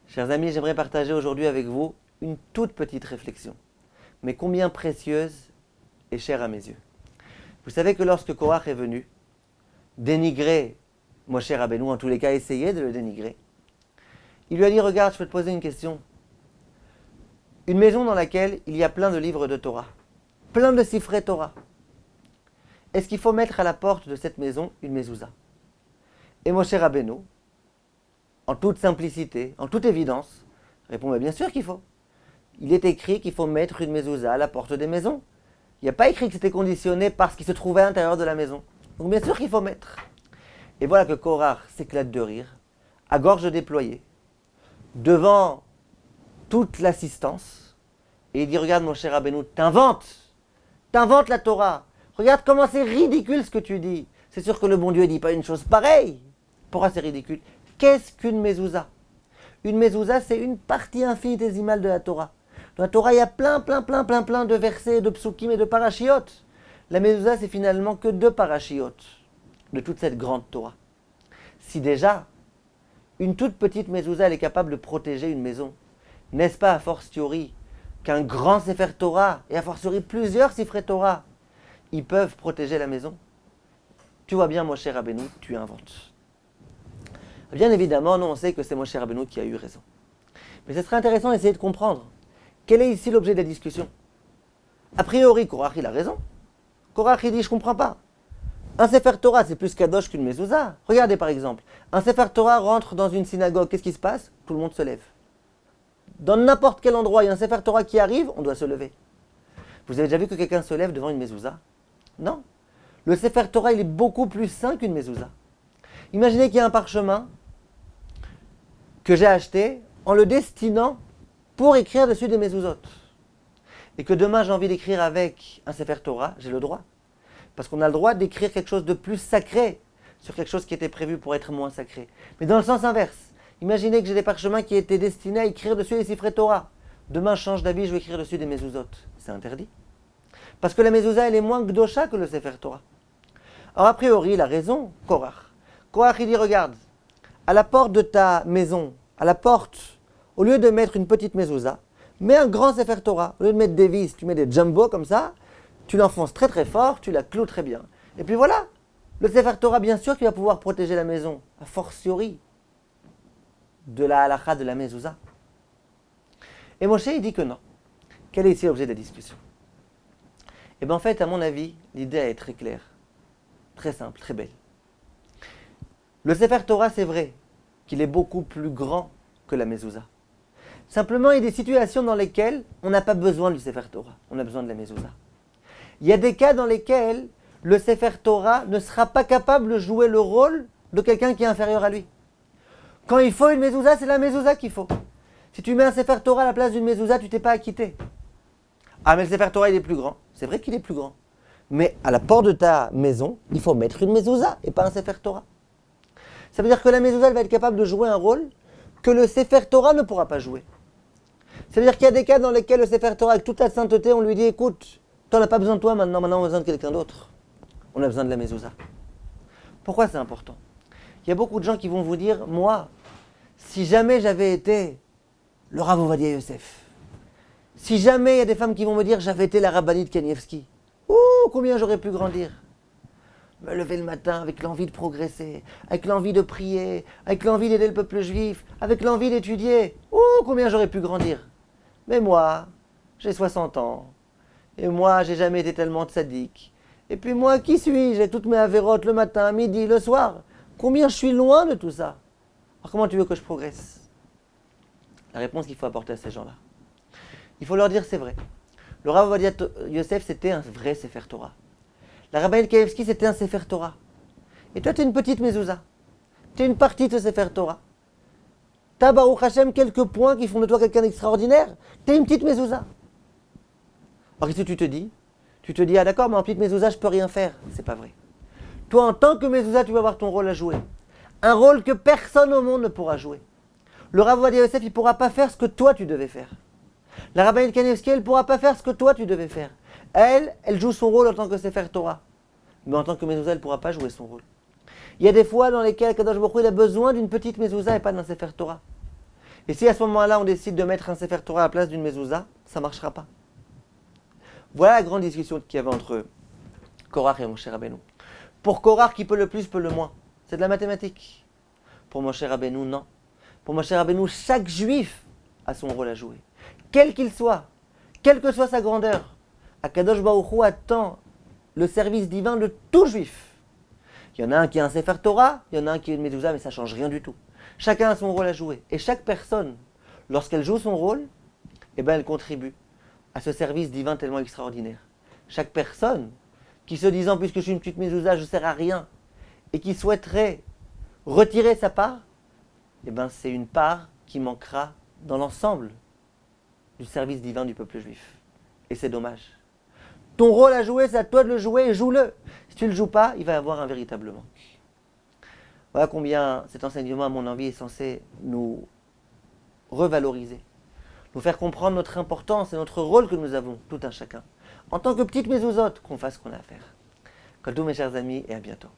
Chers amis, j'aimerais partager aujourd'hui avec vous une toute petite réflexion, mais combien précieuse et chère à mes yeux. Vous savez que lorsque Korach est venu dénigrer Moshe Rabbeinu, en tous les cas essayer de le dénigrer, il lui a dit, regarde, je peux te poser une question. Une maison dans laquelle il y a plein de livres de Torah, plein de sifrei Torah. Est-ce qu'il faut mettre à la porte de cette maison une mezouza? Et Moshe Rabbeinu, en toute simplicité, en toute évidence, répond, mais bien sûr qu'il faut. Il est écrit qu'il faut mettre une mezouza à la porte des maisons. Il n'y a pas écrit que c'était conditionné parce qu'il se trouvait à l'intérieur de la maison. Donc bien sûr qu'il faut mettre. Et voilà que Korach s'éclate de rire, à gorge déployée, devant toute l'assistance, et il dit, regarde mon cher Rabbeinu, t'inventes la Torah. Regarde comment c'est ridicule ce que tu dis. C'est sûr que le bon Dieu ne dit pas une chose pareille. Pourquoi c'est ridicule? Qu'est-ce qu'une mezouza? Une mezouza, c'est une partie infinitésimale de la Torah. Dans la Torah, il y a plein de versets, de psukim et de parashiot. La mezouza, c'est finalement que 2 parashiot de toute cette grande Torah. Si déjà, une toute petite mezouza, elle est capable de protéger une maison, n'est-ce pas a fortiori qu'un grand Sefer Torah, et a fortiori plusieurs Sifrei Torah, ils peuvent protéger la maison? Tu vois bien, Moshe Rabbeinu, tu inventes. Bien évidemment, nous on sait que c'est Moshe Rabbeinu qui a eu raison. Mais ce serait intéressant d'essayer de comprendre quel est ici l'objet de la discussion. A priori, Korach, il a raison. Korach, il dit, je comprends pas. Un Sefer Torah, c'est plus kadosh qu'une mezouza. Regardez par exemple, un Sefer Torah rentre dans une synagogue, qu'est-ce qui se passe? Tout le monde se lève. Dans n'importe quel endroit, il y a un Sefer Torah qui arrive, on doit se lever. Vous avez déjà vu que quelqu'un se lève devant une mezouza? Non. Le Sefer Torah, il est beaucoup plus sain qu'une mezouza. Imaginez qu'il y a un parchemin que j'ai acheté en le destinant pour écrire dessus des mezouzot. Et que demain j'ai envie d'écrire avec un Sefer Torah, j'ai le droit. Parce qu'on a le droit d'écrire quelque chose de plus sacré sur quelque chose qui était prévu pour être moins sacré. Mais dans le sens inverse, imaginez que j'ai des parchemins qui étaient destinés à écrire dessus des Sifrei Torah. Demain je change d'habit, je vais écrire dessus des mezouzot. C'est interdit. Parce que la mezouza, elle est moins gdosha que le Sefer Torah. Alors a priori, il a raison, Korach. Korach, il dit, regarde, à la porte de ta maison, à la porte, au lieu de mettre une petite mezouza, mets un grand Sefer Torah. Au lieu de mettre des vis, tu mets des jumbo comme ça, tu l'enfonces très très fort, tu la cloues très bien. Et puis voilà, le Sefer Torah, bien sûr, qui va pouvoir protéger la maison, a fortiori, de la halakha de la mezouza. Et Moshe, il dit que non. Quel est ici l'objet de la discussion? Eh bien en fait, à mon avis, l'idée est très claire, très simple, très belle. Le Sefer Torah, c'est vrai qu'il est beaucoup plus grand que la mezouza. Simplement, il y a des situations dans lesquelles on n'a pas besoin du Sefer Torah, on a besoin de la mezouza. Il y a des cas dans lesquels le Sefer Torah ne sera pas capable de jouer le rôle de quelqu'un qui est inférieur à lui. Quand il faut une mezouza, c'est la mezouza qu'il faut. Si tu mets un Sefer Torah à la place d'une mezouza, tu t'es pas acquitté. Ah, mais le Sefer Torah, il est plus grand. C'est vrai qu'il est plus grand. Mais à la porte de ta maison, il faut mettre une mezouza et pas un Sefer Torah. Ça veut dire que la mezouza, elle va être capable de jouer un rôle que le Sefer Torah ne pourra pas jouer. Ça veut dire qu'il y a des cas dans lesquels le Sefer Torah, avec toute la sainteté, on lui dit, écoute, t'en as pas besoin de toi maintenant on a besoin de quelqu'un d'autre. On a besoin de la mezouza. Pourquoi c'est important? Il y a beaucoup de gens qui vont vous dire, moi, si jamais j'avais été le Rav Ovadia Yosef, si jamais il y a des femmes qui vont me dire, j'avais été la rabbinite Kanievski, combien j'aurais pu grandir. Me lever le matin avec l'envie de progresser, avec l'envie de prier, avec l'envie d'aider le peuple juif, avec l'envie d'étudier. Combien j'aurais pu grandir. Mais moi, j'ai 60 ans. Et moi, j'ai jamais été tellement tzaddik. Et puis moi, qui suis-je? J'ai toutes mes avérotes le matin, midi, le soir. Combien je suis loin de tout ça. Alors comment tu veux que je progresse? La réponse qu'il faut apporter à ces gens-là. Il faut leur dire, c'est vrai. Le Rav Ovadia Yosef, c'était un vrai Sefer Torah. La rabbinite Kanievski, c'était un Sefer Torah. Et toi, tu es une petite mezouza. Tu es une partie de ce Sefer Torah. Tu as, Baruch Hashem, quelques points qui font de toi quelqu'un d'extraordinaire. Tu es une petite mezouza. Alors qu'est-ce que tu te dis? Tu te dis, ah d'accord, mais en petite mezouza, je ne peux rien faire. C'est pas vrai. Toi, en tant que mezouza, tu vas avoir ton rôle à jouer. Un rôle que personne au monde ne pourra jouer. Le Rav Ovadia Yosef, il ne pourra pas faire ce que toi, tu devais faire. La rabbinite Kanievski, elle ne pourra pas faire ce que toi, tu devais faire. Elle joue son rôle en tant que Sefer Torah. Mais en tant que mezouza, elle ne pourra pas jouer son rôle. Il y a des fois dans lesquelles Kadosh Baruch Hu, il a besoin d'une petite mezouza et pas d'un Sefer Torah. Et si à ce moment-là, on décide de mettre un Sefer Torah à la place d'une mezouza, ça ne marchera pas. Voilà la grande discussion qu'il y avait entre Korach et Moshe Rabbeinu. Pour Korach, qui peut le plus, peut le moins. C'est de la mathématique. Pour Moshe Rabbeinu, non. Pour Moshe Rabbeinu, chaque juif a son rôle à jouer. Quel qu'il soit, quelle que soit sa grandeur, Akadosh Baruch Hu attend le service divin de tout juif. Il y en a un qui a un Sefer Torah, il y en a un qui a une mezouza, mais ça ne change rien du tout. Chacun a son rôle à jouer. Et chaque personne, lorsqu'elle joue son rôle, eh ben, elle contribue à ce service divin tellement extraordinaire. Chaque personne qui se disant, puisque je suis une petite mezouza, je ne sers à rien, et qui souhaiterait retirer sa part, eh ben, c'est une part qui manquera dans l'ensemble du service divin du peuple juif. Et c'est dommage. Ton rôle à jouer, c'est à toi de le jouer et joue-le. Si tu ne le joues pas, il va y avoir un véritable manque. Voilà combien cet enseignement, à mon avis, est censé nous revaloriser, nous faire comprendre notre importance et notre rôle que nous avons, tout un chacun. En tant que petite mezouzote, qu'on fasse ce qu'on a à faire. Kol tout, mes chers amis, et à bientôt.